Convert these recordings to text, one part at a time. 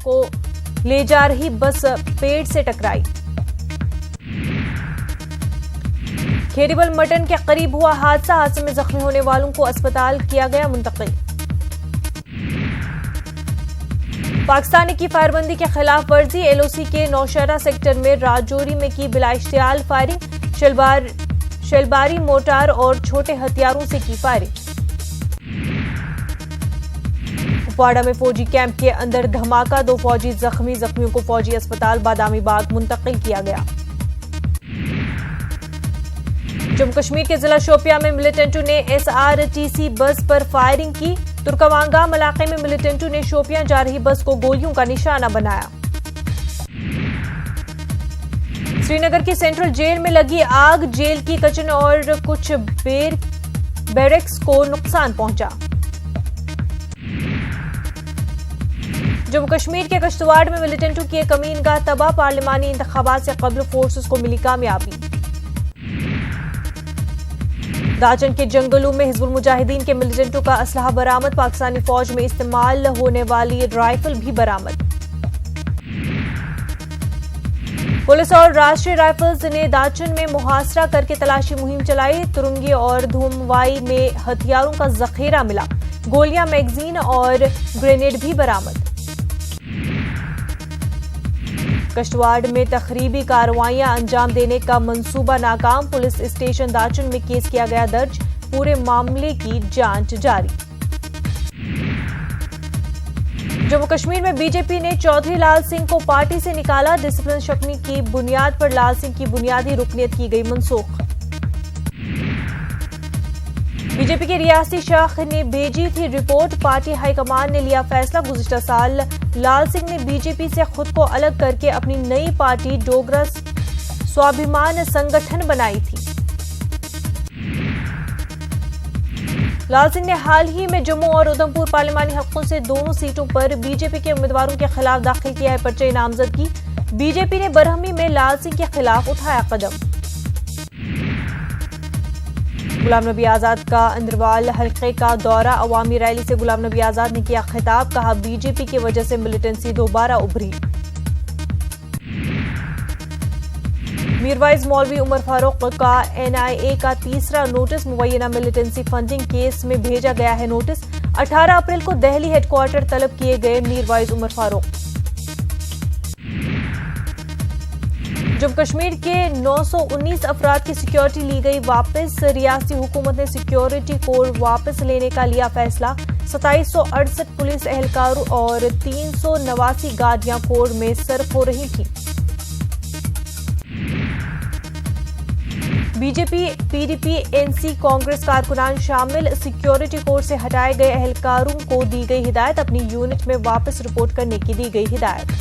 को ले जा रही बस पेड़ से टकराई। खेरीबल मटन के करीब हुआ हादसे में जख्मी होने वालों को अस्पताल किया गया मुंतकिल। पाकिस्तानी की फायरबंदी के खिलाफ वर्जी, एलओसी के नौशहरा सेक्टर में राजौरी में की बिला इश्तियाल फायरिंग, शलबारी मोटार और छोटे हथियारों से की फायरिंग। कुपवाड़ा में फौजी कैंप के अंदर धमाका, 2 फौजी जख्मियों को फौजी अस्पताल बादामी बाग मुंतकिल किया गया। जम्मू कश्मीर के जिला शोपिया में मिलिटेंटों ने एसआरटीसी बस पर फायरिंग की। तुर्कवांगाम इलाके में मिलिटेंटों ने शोपियां जा रही बस को गोलियों का निशाना बनाया। श्रीनगर की सेंट्रल जेल में लगी आग, जेल की किचन और कुछ बैरक्स को नुकसान पहुंचा। जम्मू कश्मीर के किश्तवाड़ में मिलिटेंटों की एक कमीनगाह तबाह, पार्लिमानी इंतखाबात से कबल फोर्सेस को मिली कामयाबी। दाचन के जंगलों में हिजबुल मुजाहिदीन के मिलिटेंटों का असलहा बरामद, पाकिस्तानी फौज में इस्तेमाल होने वाली राइफल भी बरामद। पुलिस और राष्ट्रीय राइफल्स ने दाचन में मुहासरा करके तलाशी मुहिम चलाई। तुरंगी और धुमवाई में हथियारों का जखीरा मिला, गोलियां, मैगजीन और ग्रेनेड भी बरामद। किश्तवाड़ में तखरीबी कार्रवाइयां अंजाम देने का मंसूबा नाकाम, पुलिस स्टेशन दाचन में केस किया गया दर्ज, पूरे मामले की जांच जारी। जम्मू कश्मीर में बीजेपी ने चौधरी लाल सिंह को पार्टी से निकाला, डिसिप्लिन शिकनी की बुनियाद पर लाल सिंह की बुनियादी रुकनीत की गई मनसूख। बीजेपी की रियासती शाख ने भेजी थी रिपोर्ट, पार्टी हाईकमान ने लिया फैसला। गुज़िश्ता साल लाल सिंह ने बीजेपी से खुद को अलग करके अपनी नई पार्टी डोगरा स्वाभिमान संगठन बनाई थी। लाल सिंह ने हाल ही में जम्मू और उधमपुर पार्लिमानी हलकों से दोनों सीटों पर बीजेपी के उम्मीदवारों के खिलाफ दाखिल किया है पर्चे नामजद की। बीजेपी ने बरहमी में लाल सिंह के खिलाफ उठाया कदम। गुलाम नबी आजाद का अंदरवाल हल्के का दौरा, अवामी रैली से गुलाम नबी आजाद ने किया खिताब, कहा बीजेपी की वजह से मिलिटेंसी दोबारा उभरी। मीरवाइज मौलवी उमर फारूक का एनआईए का तीसरा नोटिस, मुबैना मिलिटेंसी फंडिंग केस में भेजा गया है नोटिस। 18 अप्रैल को दिल्ली हेडक्वार्टर तलब किए गए मीरवाइज उमर फारूक। जम्मू कश्मीर के 919 अफराद की सिक्योरिटी ली गई वापस, रियासती हुकूमत ने सिक्योरिटी कोर वापस लेने का लिया फैसला। 2768 पुलिस एहलकारों और 389 गाड़ियां कोर में सर्फ हो रही थी। बीजेपी, पीडीपी, एनसी, कांग्रेस कारकुनान शामिल, सिक्योरिटी कोर से हटाए गए एहलकारों को दी गई हिदायत, अपनी यूनिट में वापस रिपोर्ट करने की दी गई हिदायत।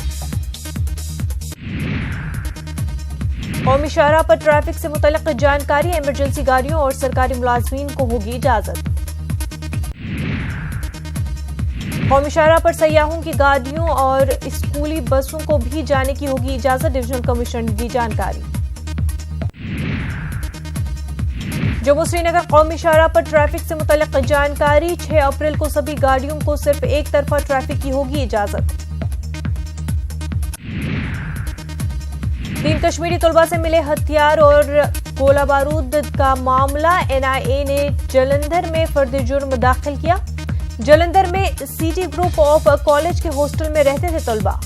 कौमी शाहराह पर ट्रैफिक से मुतल्लिक जानकारी, इमरजेंसी गाड़ियों और सरकारी मुलाजमीन को होगी इजाजत। कौमी शाहराह पर सयाहों की गाड़ियों और स्कूली बसों को भी जाने की होगी इजाजत, डिवीजनल कमिश्नर ने दी जानकारी। जम्मू श्रीनगर कौमी शाहराह पर ट्रैफिक से मुतल्लिक जानकारी, 6 अप्रैल को सभी गाड़ियों को सिर्फ एक तरफा ट्रैफिक की होगी इजाजत। 3 कश्मीरी तलबा से मिले हथियार और गोला बारूद का मामला, एनआईए ने जलंधर में फर्द जुर्म दाखिल किया। जलंधर में सिटी ग्रुप ऑफ कॉलेज के हॉस्टल में रहते थे तलबा।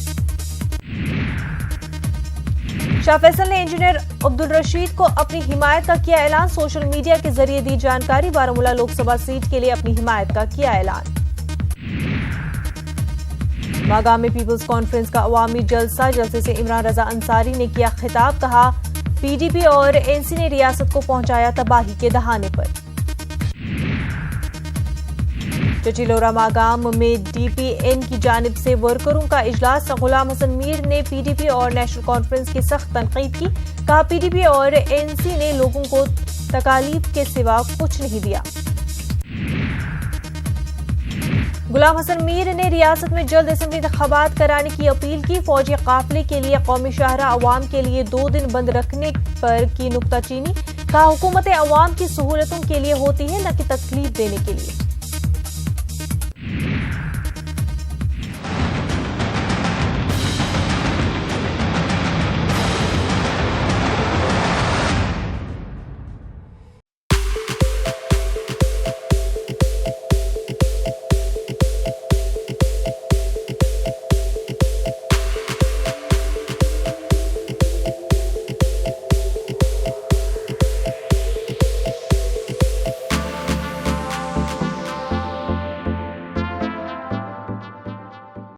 शाह फैसल ने इंजीनियर अब्दुल रशीद को अपनी हिमायत का किया ऐलान, सोशल मीडिया के जरिए दी जानकारी। बारामूला लोकसभा सीट के लिए अपनी हिमायत का किया ऐलान। बागा में पीपल्स कॉन्फ्रेंस का अवामी जलसे से इमरान रजा अंसारी ने किया खिताब, कहा पीडीपी और एनसी ने रियासत को पहुंचाया तबाही के दहाने पर। चचिलोरा मागाम में डीपीएन की जानिब से वर्करों का इजलास, गुलाम हसन मीर ने पीडीपी और नेशनल कॉन्फ्रेंस की सख्त तनकीद की, कहा पीडीपी और एनसी ने लोगों को तकालीफ के सिवा कुछ नहीं दिया। गुलाम हसन मीर ने रियासत में जल्द असेंबली इंतखाबात कराने की अपील की। फौजी काफिले के लिए कौमी शाहराह अवाम के लिए 2 दिन बंद रखने पर की नुक्ताचीनी, कहा हुकूमत अवाम की सहूलतों के लिए होती है न कि तकलीफ देने के लिए।